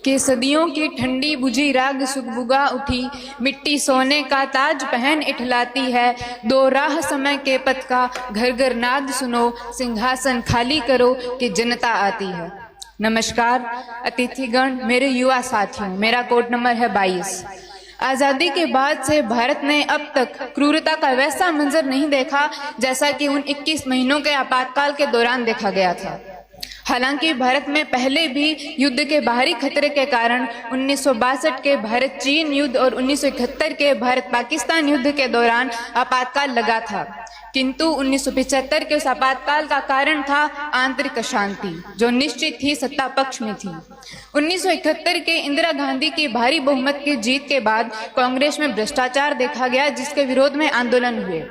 कि सदियों की ठंडी बुझी राग सुगबुगा उठी, मिट्टी सोने का ताज पहन इठलाती है। दो राह समय के पथ का घर घर नाद सुनो, सिंहासन खाली करो कि जनता आती है। नमस्कार अतिथिगण, मेरे युवा साथियों, मेरा कोड नंबर है 22। आज़ादी के बाद से भारत ने अब तक क्रूरता का वैसा मंजर नहीं देखा जैसा कि उन 21 महीनों के आपातकाल के दौरान देखा गया था। हालांकि भारत में पहले भी युद्ध के बाहरी खतरे के कारण 1962 के भारत चीन युद्ध और 1971 के भारत पाकिस्तान युद्ध के दौरान आपातकाल लगा था, किंतु 1975 के उस आपातकाल का कारण था आंतरिक अशांति, जो निश्चित ही सत्ता पक्ष में थी। 1971 के इंदिरा गांधी की भारी बहुमत की जीत के बाद कांग्रेस में भ्रष्टाचार देखा गया, जिसके विरोध में आंदोलन हुए।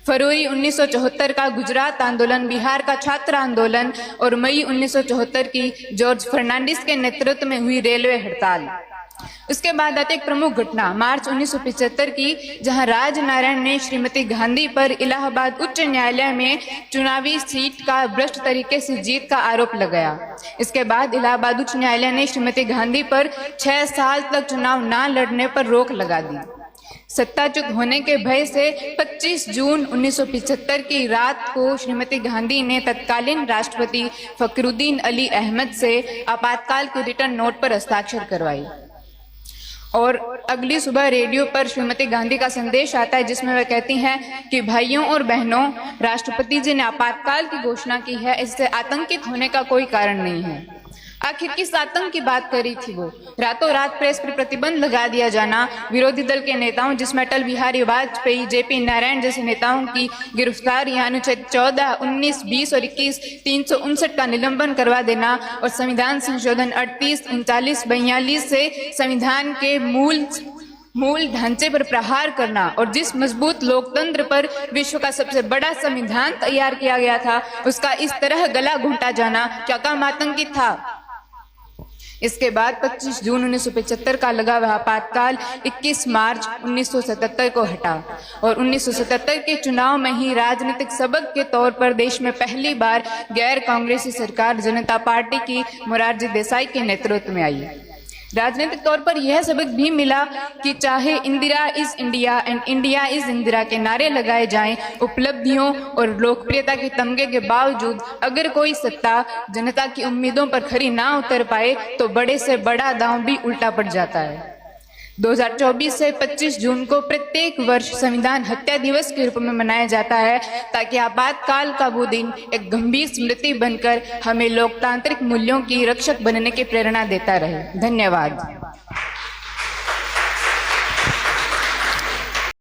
फरवरी 1974 का गुजरात आंदोलन, बिहार का छात्र आंदोलन और मई 1974 की जॉर्ज फर्नांडिस के नेतृत्व में हुई रेलवे हड़ताल। उसके बाद आती एक प्रमुख घटना मार्च 1975 की, जहां राजनारायण ने श्रीमती गांधी पर इलाहाबाद उच्च न्यायालय में चुनावी सीट का भ्रष्ट तरीके से जीत का आरोप लगाया। इसके बाद इलाहाबाद उच्च न्यायालय ने श्रीमती गांधी पर 6 साल तक चुनाव न लड़ने पर रोक लगा दी। सत्ताच्युत होने के भय से 25 जून 1975 की रात को श्रीमती गांधी ने तत्कालीन राष्ट्रपति फखरुद्दीन अली अहमद से आपातकाल के रिटर्न नोट पर हस्ताक्षर करवाई और अगली सुबह रेडियो पर श्रीमती गांधी का संदेश आता है, जिसमें वह कहती हैं कि भाइयों और बहनों, राष्ट्रपति जी ने आपातकाल की घोषणा की है, इससे आतंकित होने का कोई कारण नहीं है। आखिर किस आतंक की बात करी थी वो? रातों रात प्रेस पर प्रतिबंध लगा दिया जाना, विरोधी दल के नेताओं जिसमें अटल बिहारी वाजपेयी, जेपी नारायण जैसे नेताओं की गिरफ्तारी, अनुच्छेद 14, 19, 20 और 21, 359 का निलंबन करवा देना और संविधान संशोधन 38, 39, 42 से संविधान के मूल ढांचे पर प्रहार करना और जिस मजबूत लोकतंत्र पर विश्व का सबसे बड़ा संविधान तैयार किया गया था, उसका इस तरह गला घोंटा जाना क्या काम आतंकित था? इसके बाद 25 जून 1975 का लगा हुआ आपातकाल 21 मार्च 1977 को हटा और 1977 के चुनाव में ही राजनीतिक सबक के तौर पर देश में पहली बार गैर कांग्रेसी सरकार जनता पार्टी की मोरारजी देसाई के नेतृत्व में आई। राजनीतिक तौर पर यह सबक भी मिला कि चाहे Indira is India and India is Indira के नारे लगाए जाएं, उपलब्धियों और लोकप्रियता के तमगे के बावजूद अगर कोई सत्ता जनता की उम्मीदों पर खरी ना उतर पाए तो बड़े से बड़ा दांव भी उल्टा पड़ जाता है। 2024 से 25 जून को प्रत्येक वर्ष संविधान हत्या दिवस के रूप में मनाया जाता है, ताकि आपातकाल का वो दिन एक गंभीर स्मृति बनकर हमें लोकतांत्रिक मूल्यों की रक्षक बनने की प्रेरणा देता रहे। धन्यवाद।